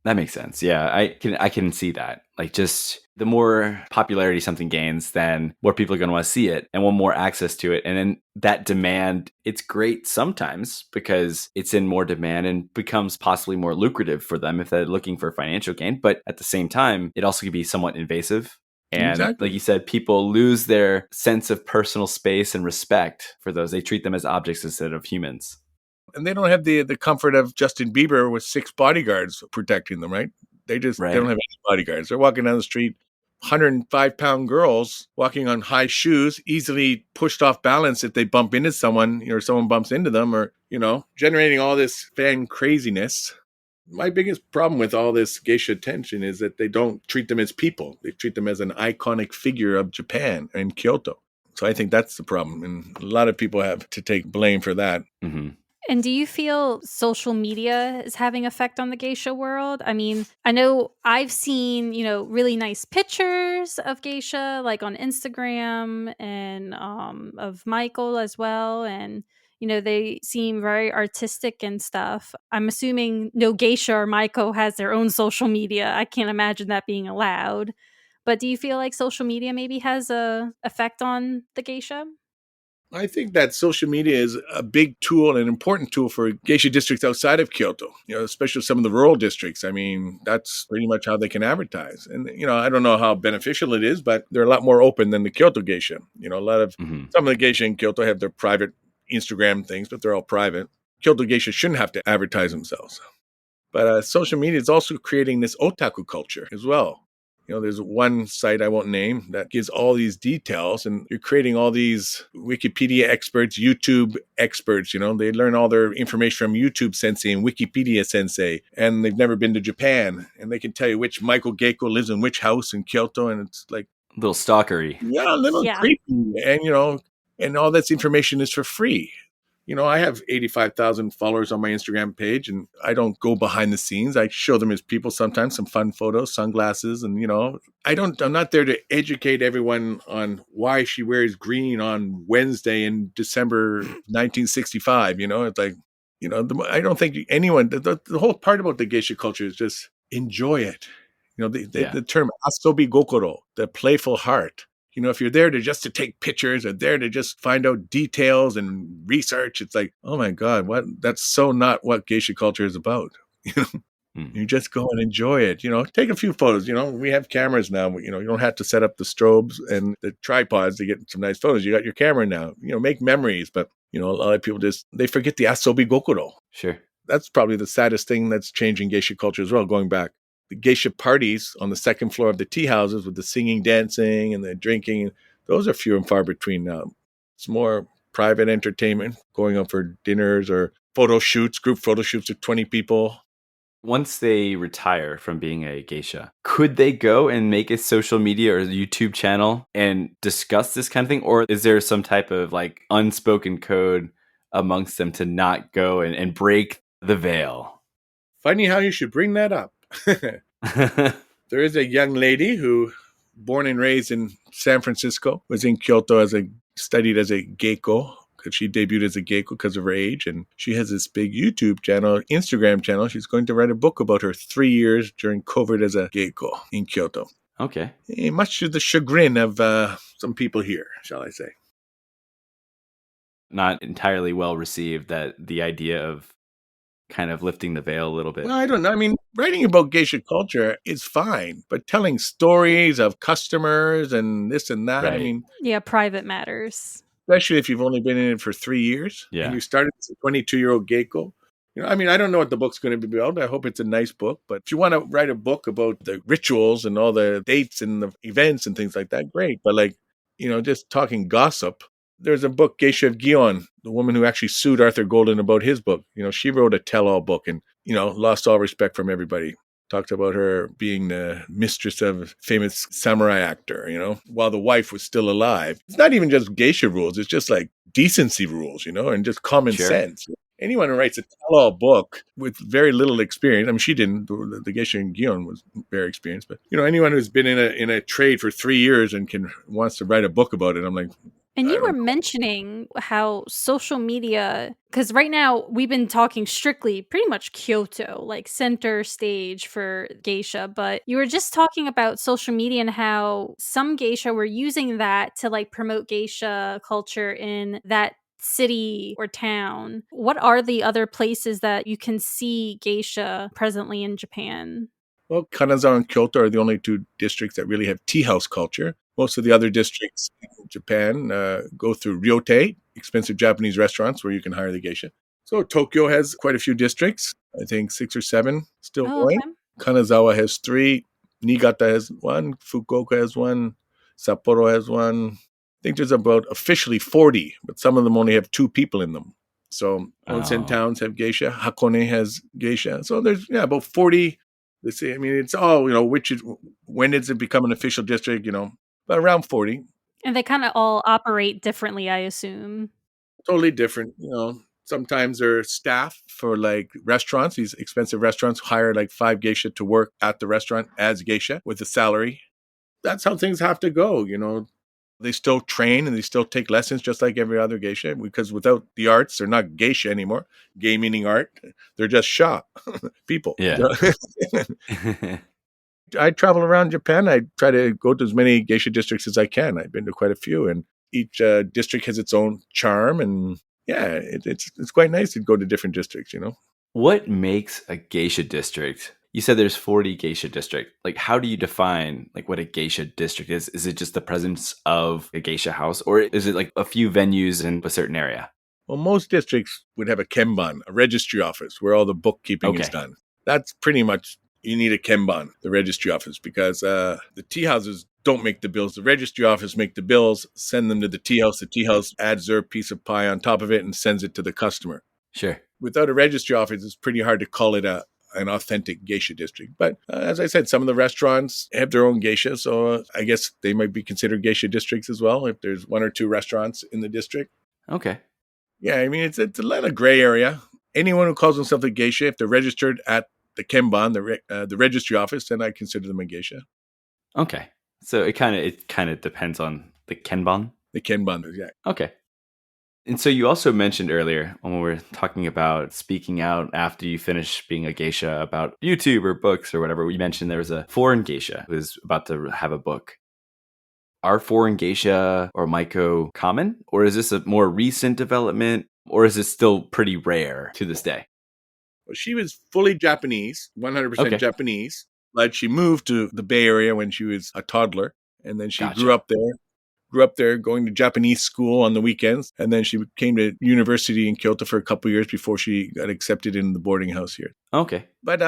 That makes sense. Yeah, I can see that. Like, just the more popularity something gains, then more people are going to want to see it and want more access to it. And then that demand, it's great sometimes because it's in more demand and becomes possibly more lucrative for them if they're looking for financial gain. But at the same time, it also can be somewhat invasive. And exactly. Like you said, people lose their sense of personal space and respect for those. They treat them as objects instead of humans. And they don't have the comfort of Justin Bieber with 6 bodyguards protecting them, right? They don't have any bodyguards. They're walking down the street, 105-pound girls walking on high shoes, easily pushed off balance if they bump into someone or someone bumps into them, or, generating all this fan craziness. My biggest problem with all this geisha attention is that they don't treat them as people. They treat them as an iconic figure of Japan and Kyoto. So I think that's the problem. And a lot of people have to take blame for that. Mm-hmm. And do you feel social media is having effect on the geisha world? I mean, I know I've seen, really nice pictures of geisha like on Instagram and of Michael as well, and they seem very artistic and stuff. I'm assuming no geisha or Maiko has their own social media. I can't imagine that being allowed. But do you feel like social media maybe has a effect on the geisha? I think that social media is a big tool, an important tool for geisha districts outside of Kyoto, especially some of the rural districts. I mean, that's pretty much how they can advertise. And, I don't know how beneficial it is, but they're a lot more open than the Kyoto geisha. A lot of some of the geisha in Kyoto have their private Instagram things, but they're all private. Kyoto geisha shouldn't have to advertise themselves. But social media is also creating this otaku culture as well. There's one site I won't name that gives all these details, and you're creating all these Wikipedia experts, YouTube experts. They learn all their information from YouTube Sensei and Wikipedia Sensei, and they've never been to Japan, and they can tell you which Michael Geiko lives in which house in Kyoto, and it's like A little stalkery. a little Yeah. creepy, and all this information is for free. I have 85,000 followers on my Instagram page, and I don't go behind the scenes. I show them as people sometimes, some fun photos, sunglasses, and I'm not there to educate everyone on why she wears green on Wednesday in December 1965. It's like, I don't think anyone, the whole part about the geisha culture is just enjoy it. The term asobi gokoro, the playful heart. If you're there to take pictures or there to just find out details and research, it's like, oh my God, that's so not what geisha culture is about. You just go and enjoy it. Take a few photos. We have cameras now. You don't have to set up the strobes and the tripods to get some nice photos. You got your camera now. Make memories. But a lot of people they forget the asobi gokoro. Sure. That's probably the saddest thing that's changing geisha culture as well, going back. The geisha parties on the second floor of the tea houses with the singing, dancing, and the drinking, those are few and far between now. It's more private entertainment, going out for dinners or group photo shoots with 20 people. Once they retire from being a geisha, could they go and make a social media or YouTube channel and discuss this kind of thing? Or is there some type of unspoken code amongst them to not go and break the veil? Funny how you should bring that up. There is a young lady who, born and raised in San Francisco, was in Kyoto studied as a geiko, because she debuted as a geiko because of her age, and she has this big YouTube channel, Instagram channel. She's going to write a book about her 3 years during COVID as a geiko in Kyoto. Okay. Much to the chagrin of some people here, shall I say. Not entirely well received, that the idea of kind of lifting the veil a little bit. Well, I don't know. I mean, writing about geisha culture is fine, but telling stories of customers and this and that, Right. I mean... Yeah, private matters. Especially if you've only been in it for 3 years. Yeah. And you started as a 22-year-old geiko. I don't know what the book's going to be about. I hope it's a nice book. But if you want to write a book about the rituals and all the dates and the events and things like that, great. But just talking gossip. There's a book, Geisha of Gion, the woman who actually sued Arthur Golden about his book. She wrote a tell-all book and, lost all respect from everybody. Talked about her being the mistress of a famous samurai actor, while the wife was still alive. It's not even just geisha rules. It's just decency rules, and just common sense. Anyone who writes a tell-all book with very little experience, I mean, she didn't. The geisha in Gion was very experienced, but anyone who's been in a trade for 3 years and wants to write a book about it, I'm like. And you were mentioning how social media, because right now we've been talking strictly pretty much Kyoto, center stage for geisha, but you were just talking about social media and how some geisha were using that to promote geisha culture in that city or town. What are the other places that you can see geisha presently in Japan? Well, Kanazawa and Kyoto are the only 2 districts that really have tea house culture. Most of the other districts in Japan go through ryote, expensive Japanese restaurants where you can hire the geisha. So Tokyo has quite a few districts. I think 6 or 7 still going. Okay. Kanazawa has 3. Niigata has 1. Fukuoka has 1. Sapporo has 1. I think there's about officially 40, but some of them only have 2 people in them. So onsen towns have geisha. Hakone has geisha. So there's about 40. I mean, it's all, when does it become an official district, but around 40. And they kind of all operate differently, I assume. Totally different, Sometimes they're staff for like restaurants. These expensive restaurants hire like 5 geisha to work at the restaurant as geisha with a salary. That's how things have to go, you know. They still train and they still take lessons just like every other geisha, because without the arts, they're not geisha anymore. Gay meaning art. They're just sha people. Yeah. I travel around Japan. I try to go to as many geisha districts as I can. I've been to quite a few, and each district has its own charm. And yeah, it's quite nice to go to different districts, you know. What makes a geisha district? You said there's 40 geisha district. Like, how do you define like what a geisha district is? Is it just the presence of a geisha house, or is it like a few venues in a certain area? Well, most districts would have a kenban, a registry office where all the bookkeeping is done. That's pretty much, you need a kenban, the registry office, because the tea houses don't make the bills. The registry office make the bills, send them to the tea house. The tea house adds their piece of pie on top of it and sends it to the customer. Sure. Without a registry office, it's pretty hard to call it an authentic geisha district. But as I said, some of the restaurants have their own geisha, so I guess they might be considered geisha districts as well if there's 1 or 2 restaurants in the district. Okay. Yeah, I mean, it's a lot of gray area. Anyone who calls themselves a geisha, if they're registered at the kenban, the registry office, then I consider them a geisha. Okay. So it kind of depends on the kenban. The kenban, yeah. Okay. And so you also mentioned earlier when we were talking about speaking out after you finish being a geisha about YouTube or books or whatever, we mentioned there was a foreign geisha who was about to have a book. Are foreign geisha or maiko common? Or is this a more recent development? Or is it still pretty rare to this day? Well, she was fully Japanese, 100% Okay. Japanese. But she moved to the Bay Area when she was a toddler. And then she Gotcha. grew up there going to Japanese school on the weekends. And then she came to university in Kyoto for a couple of years before she got accepted in the boarding house here. Okay. But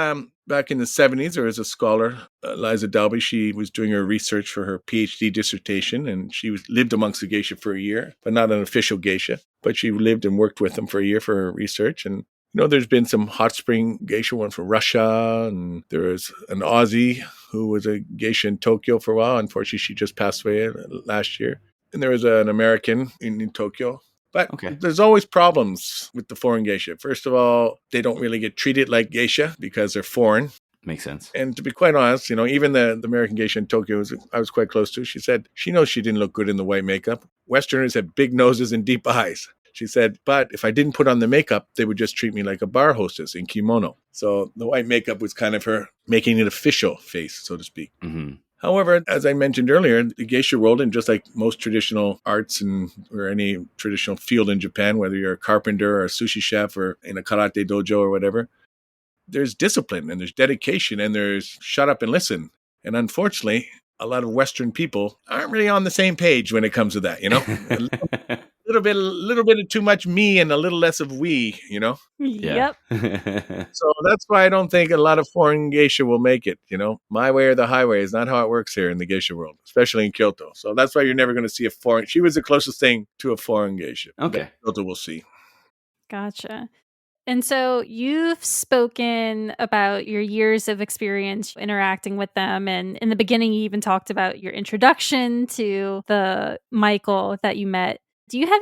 back in the 70s, there was a scholar, Liza Dalby. She was doing her research for her PhD dissertation, and she lived amongst the geisha for a year, but not an official geisha. But she lived and worked with them for a year for her research. And, you know, there's been some hot spring geisha, one from Russia, and there was an Aussie who was a geisha in Tokyo for a while. Unfortunately, she just passed away last year. And there was an American in Tokyo. But there's always problems with the foreign geisha. First of all, they don't really get treated like geisha because they're foreign. Makes sense. And to be quite honest, you know, even the American geisha in Tokyo, I was quite close to, she said she knows she didn't look good in the white makeup. Westerners have big noses and deep eyes. She said, but if I didn't put on the makeup, they would just treat me like a bar hostess in kimono. So the white makeup was kind of her making it official face, so to speak. Mm-hmm. However, as I mentioned earlier, the geisha world, and just like most traditional arts or any traditional field in Japan, whether you're a carpenter or a sushi chef or in a karate dojo or whatever, there's discipline and there's dedication and there's shut up and listen. And unfortunately, a lot of Western people aren't really on the same page when it comes to that, you know? A little bit of too much me and a little less of we, you know? Yep. So that's why I don't think a lot of foreign geisha will make it, you know? My way or the highway is not how it works here in the geisha world, especially in Kyoto. So that's why you're never going to see she was the closest thing to a foreign geisha. Okay. Kyoto will see. Gotcha. And so you've spoken about your years of experience interacting with them. And in the beginning, you even talked about your introduction to the Michael that you met. Do you have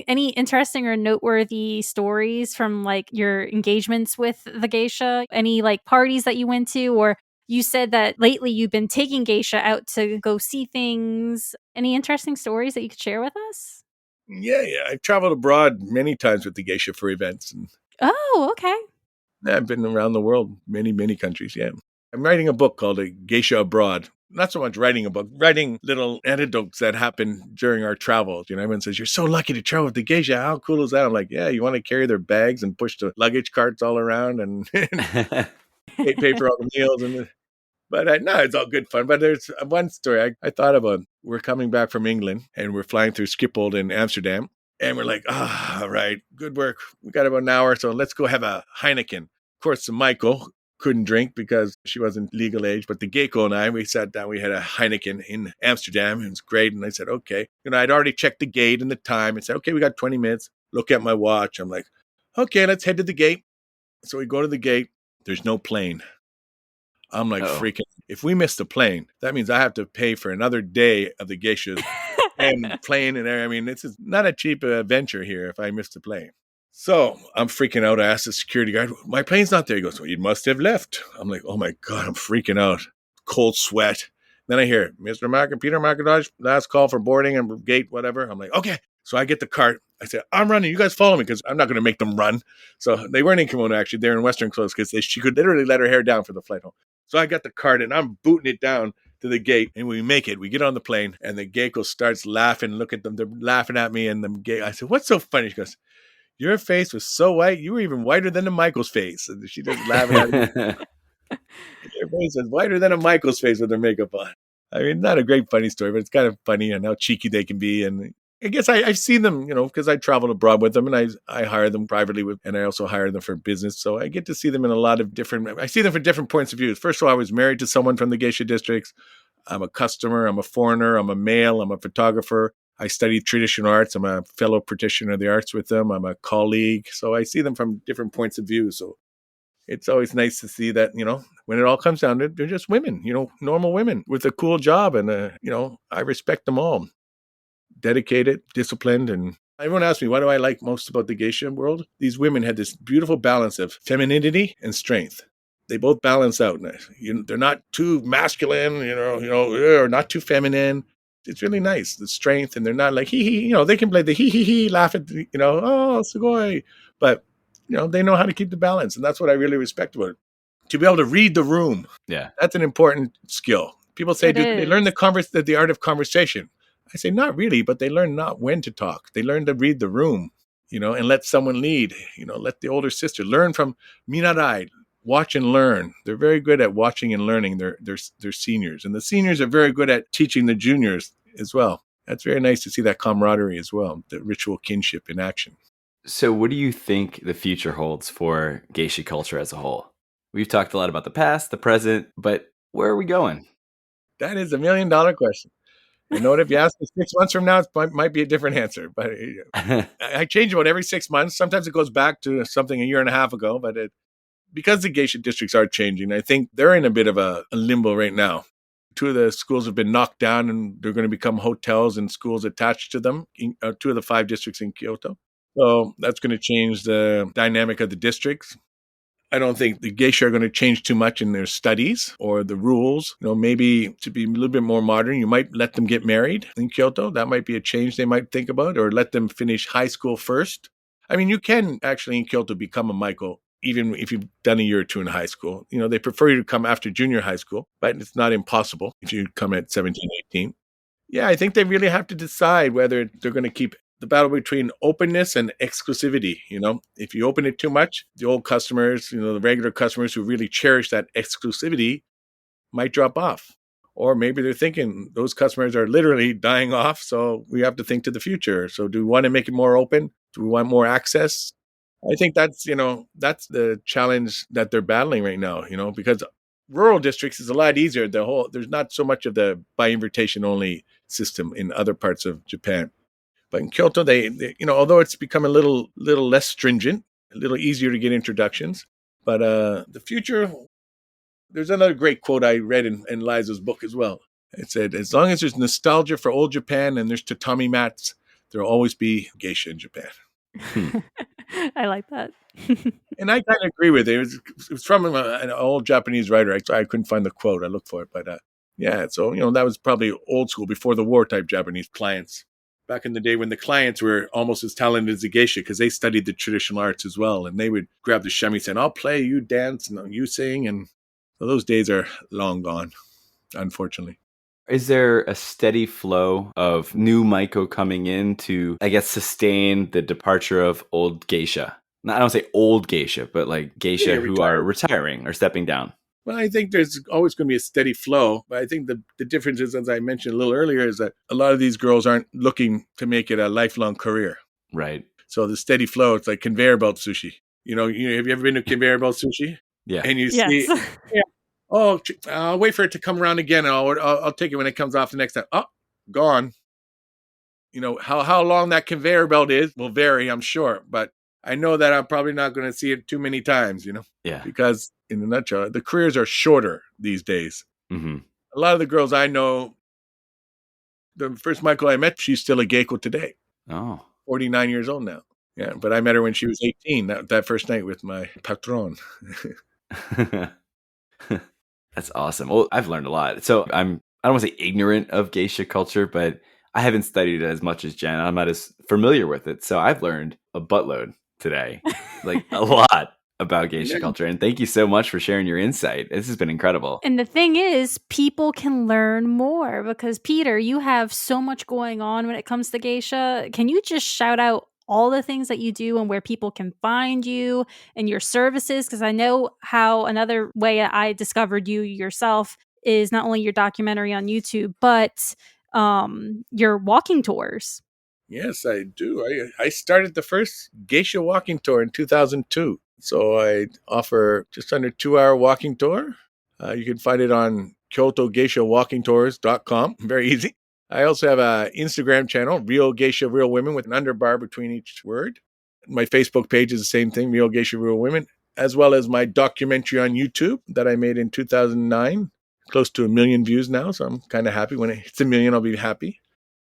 any interesting or noteworthy stories from like your engagements with the geisha? Any like parties that you went to? Or you said that lately you've been taking geisha out to go see things. Any interesting stories that you could share with us? Yeah. I've traveled abroad many times with the geisha for events. And Oh, okay. I've been around the world, many, many countries, yeah. I'm writing a book called Geisha Abroad. Not so much writing a book, writing little anecdotes that happen during our travels. You know, everyone says, you're so lucky to travel with the geisha. How cool is that? I'm like, yeah, you want to carry their bags and push the luggage carts all around and pay for all the meals. But no, it's all good fun. But there's one story I thought about. We're coming back from England and we're flying through Schiphol in Amsterdam. And we're like, all right, good work. We got about an hour, so let's go have a Heineken. Of course, Michael couldn't drink because she wasn't legal age, but the Geiko and I, we sat down, we had a Heineken in Amsterdam. It was great. And I said, okay. You know, I'd already checked the gate and the time and said, okay, we got 20 minutes. Look at my watch. I'm like, okay, let's head to the gate. So we go to the gate. There's no plane. I'm like, freaking, if we miss the plane, that means I have to pay for another day of the geishas and plane and air. I mean, this is not a cheap venture here if I miss the plane. So I'm freaking out. I asked the security guard, my plane's not there. He goes, well, you must have left. I'm like, oh my God, I'm freaking out. Cold sweat. Then I hear, Peter Macintosh, last call for boarding and gate, whatever. I'm like, okay. So I get the cart. I said, I'm running. You guys follow me because I'm not going to make them run. So they weren't in kimono, actually. They're in Western clothes because she could literally let her hair down for the flight home. So I got the cart and I'm booting it down to the gate. And we make it. We get on the plane and the geiko starts laughing. Look at them. They're laughing at me. And I said, what's so funny? She goes, your face was so white. You were even whiter than the Michael's face. And she just laughing at me. Your face was whiter than a Michael's face with their makeup on. I mean, not a great funny story, but it's kind of funny and how cheeky they can be. And I guess I've seen them, because I traveled abroad with them and I hire them privately and I also hire them for business. So I get to see them in a lot of I see them from different points of view. First of all, I was married to someone from the geisha districts. I'm a customer. I'm a foreigner. I'm a male. I'm a photographer. I studied traditional arts. I'm a fellow practitioner of the arts with them. I'm a colleague. So I see them from different points of view. So it's always nice to see that, when it all comes down to it, they're just women, normal women with a cool job. And, I respect them all. Dedicated, disciplined. And everyone asks me, what do I like most about the geisha world? These women had this beautiful balance of femininity and strength. They both balance out. They're not too masculine, or not too feminine. It's really nice, the strength, and they're not like they can play the he, laugh at oh, sugoi. But, they know how to keep the balance. And that's what I really respect about it. To be able to read the room. Yeah. That's an important skill. People say, they learn the art of conversation. I say, not really, but they learn not when to talk. They learn to read the room, and let someone lead, let the older sister learn from Minarai. Watch and learn. They're very good at watching and learning their seniors. And the seniors are very good at teaching the juniors as well. That's very nice to see that camaraderie as well, the ritual kinship in action. So what do you think the future holds for geisha culture as a whole? We've talked a lot about the past, the present, but where are we going? That is $1 million question. If you ask me 6 months from now, it might be a different answer. But I change about every 6 months. Sometimes it goes back to something a year and a half ago, but because the geisha districts are changing, I think they're in a bit of a limbo right now. 2 of the schools have been knocked down and they're going to become hotels and schools attached to them, 2 of the 5 districts in Kyoto. So that's going to change the dynamic of the districts. I don't think the geisha are going to change too much in their studies or the rules. Maybe to be a little bit more modern, you might let them get married in Kyoto. That might be a change they might think about, or let them finish high school first. I mean, you can actually in Kyoto become a Maiko even if you've done a year or 2 in high school. They prefer you to come after junior high school, but it's not impossible if you come at 17, 18. Yeah, I think they really have to decide whether they're going to keep the battle between openness and exclusivity. If you open it too much, the old customers, the regular customers who really cherish that exclusivity might drop off. Or maybe they're thinking those customers are literally dying off, so we have to think to the future. So do we want to make it more open? Do we want more access? I think that's the challenge that they're battling right now, because rural districts is a lot easier. There's not so much of the by invitation only system in other parts of Japan. But in Kyoto, they although it's become a little less stringent, a little easier to get introductions, but the future, there's another great quote I read in Liza's book as well. It said, as long as there's nostalgia for old Japan and there's tatami mats, there'll always be geisha in Japan. I like that. And I kind of agree with it. It was from an old Japanese writer. I couldn't find the quote. I looked for it. But yeah, so, that was probably old school, before the war type Japanese clients. Back in the day when the clients were almost as talented as the geisha, because they studied the traditional arts as well. And they would grab the shamisen, I'll play, you dance, and you sing. And so those days are long gone, unfortunately. Is there a steady flow of new Maiko coming in to, I guess, sustain the departure of old geisha? I don't say old geisha, but like geisha who are retiring or stepping down. Well, I think there's always going to be a steady flow. But I think the difference is, as I mentioned a little earlier, is that a lot of these girls aren't looking to make it a lifelong career. Right. So the steady flow, it's like conveyor belt sushi. Have you ever been to conveyor belt sushi? Yeah. And you see, oh, I'll wait for it to come around again, and I'll take it when it comes off the next time. Oh, gone. How long that conveyor belt is will vary, I'm sure. But I know that I'm probably not going to see it too many times, Yeah. Because in a nutshell, the careers are shorter these days. Mm-hmm. A lot of the girls I know, the first Maiko I met, she's still a geiko today. Oh. 49 years old now. Yeah, but I met her when she was 18, that first night with my patron. That's awesome. Well, I've learned a lot. So I don't want to say ignorant of geisha culture, but I haven't studied it as much as Jen. I'm not as familiar with it. So I've learned a buttload today, like a lot about geisha culture. And thank you so much for sharing your insight. This has been incredible. And the thing is, people can learn more because, Peter, you have so much going on when it comes to geisha. Can you just shout out all the things that you do and where people can find you and your services? Because I know how another way I discovered you yourself is not only your documentary on YouTube, but your walking tours. Yes, I do. I started the first geisha walking tour in 2002. So I offer just under 2-hour walking tour. You can find it on Kyoto-based.com. Very easy. I also have an Instagram channel, Real Geisha, Real Women, with an underbar between each word. My Facebook page is the same thing, Real Geisha, Real Women, as well as my documentary on YouTube that I made in 2009. Close to 1 million views now, so I'm kind of happy. When it hits 1 million, I'll be happy.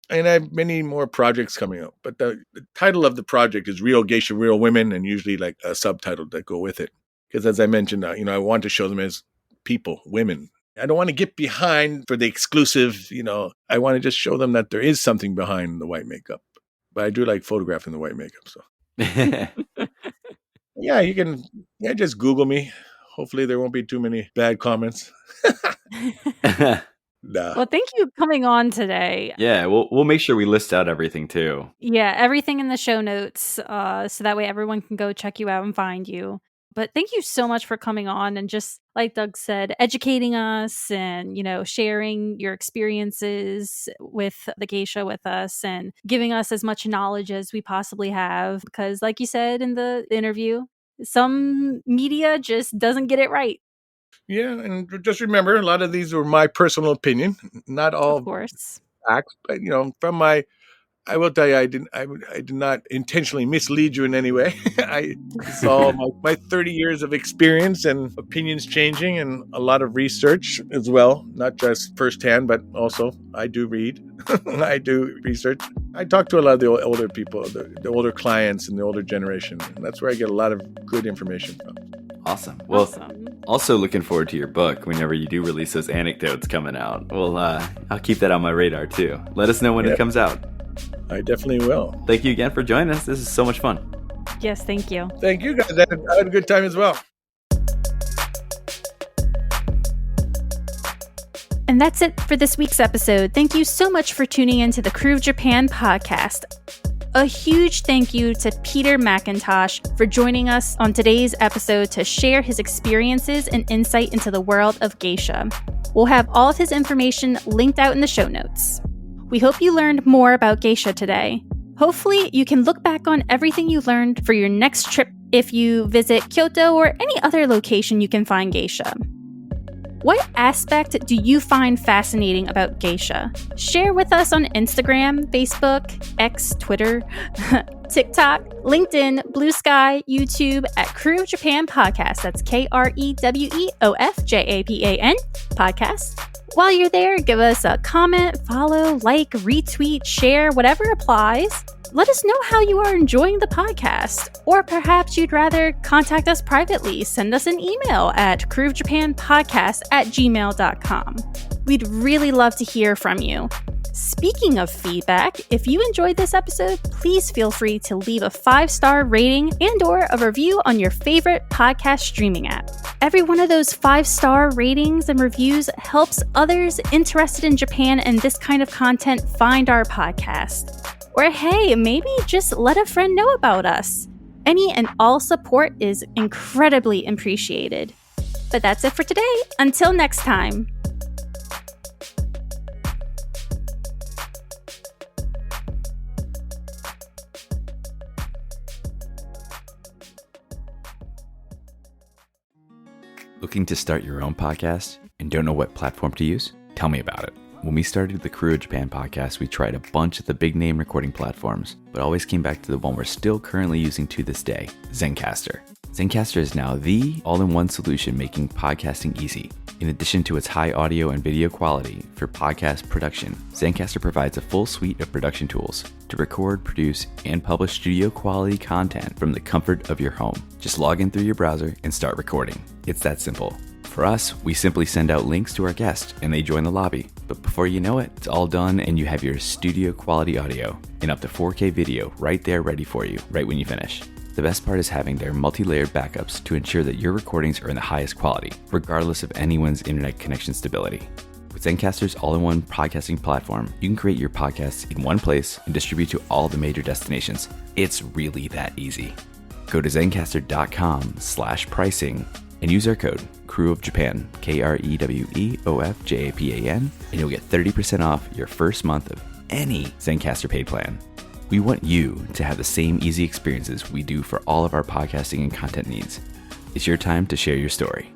And I have many more projects coming out. But the title of the project is Real Geisha, Real Women, and usually like a subtitle that go with it. Because as I mentioned, I want to show them as people, women. I don't want to get behind for the exclusive, I want to just show them that there is something behind the white makeup. But I do like photographing the white makeup. So yeah, you can just Google me. Hopefully there won't be too many bad comments. Nah. Well, thank you for coming on today. Yeah, we'll make sure we list out everything too. Yeah, everything in the show notes, so that way everyone can go check you out and find you. But thank you so much for coming on and just, like Doug said, educating us and, sharing your experiences with the geisha with us and giving us as much knowledge as we possibly have. Because like you said in the interview, some media just doesn't get it right. Yeah, and just remember, a lot of these were my personal opinion, not all Of course. facts, but I will tell you, I did not intentionally mislead you in any way. It's all my 30 years of experience and opinions changing, and a lot of research as well, not just firsthand, but also I do read, I do research. I talk to a lot of the older people, the older clients, and the older generation, and that's where I get a lot of good information from. Awesome. Well, also looking forward to your book whenever you do release those anecdotes coming out. Well, I'll keep that on my radar too. Let us know when it comes out. I definitely will. Thank you again for joining us. This is so much fun. Yes, thank you. Thank you guys. I had a good time as well. And that's it for this week's episode. Thank you so much for tuning in to the Krewe of Japan podcast. A huge thank you to Peter Macintosh for joining us on today's episode to share his experiences and insight into the world of geisha. We'll have all of his information linked out in the show notes. We hope you learned more about geisha today. Hopefully, you can look back on everything you learned for your next trip if you visit Kyoto or any other location you can find geisha. What aspect do you find fascinating about geisha? Share with us on Instagram, Facebook, X, Twitter, TikTok, LinkedIn, Blue Sky, YouTube at Krewe of Japan Podcast. That's KREWEOFJAPAN Podcast. While you're there, give us a comment, follow, like, retweet, share, whatever applies. Let us know how you are enjoying the podcast. Or perhaps you'd rather contact us privately. Send us an email at krewofjapanpodcast@gmail.com. We'd really love to hear from you. Speaking of feedback, if you enjoyed this episode, please feel free to leave a 5-star rating and/or a review on your favorite podcast streaming app. Every one of those 5-star ratings and reviews helps others interested in Japan and this kind of content find our podcast. Or hey, maybe just let a friend know about us. Any and all support is incredibly appreciated. But that's it for today. Until next time. Looking to start your own podcast and don't know what platform to use? Tell me about it. When we started the Krewe of Japan podcast, we tried a bunch of the big name recording platforms, but always came back to the one we're still currently using to this day, Zencastr. Zencastr is now the all-in-one solution making podcasting easy. In addition to its high audio and video quality for podcast production, Zencastr provides a full suite of production tools to record, produce, and publish studio quality content from the comfort of your home. Just log in through your browser and start recording. It's that simple. For us, we simply send out links to our guests and they join the lobby. But before you know it, it's all done and you have your studio quality audio and up to 4K video right there ready for you, right when you finish. The best part is having their multi-layered backups to ensure that your recordings are in the highest quality, regardless of anyone's internet connection stability. With Zencastr's all-in-one podcasting platform, you can create your podcasts in one place and distribute to all the major destinations. It's really that easy. Go to zencastr.com/pricing and use our code CREWOFJAPAN, KREWEOFJAPAN, and you'll get 30% off your first month of any Zencastr paid plan. We want you to have the same easy experiences we do for all of our podcasting and content needs. It's your time to share your story.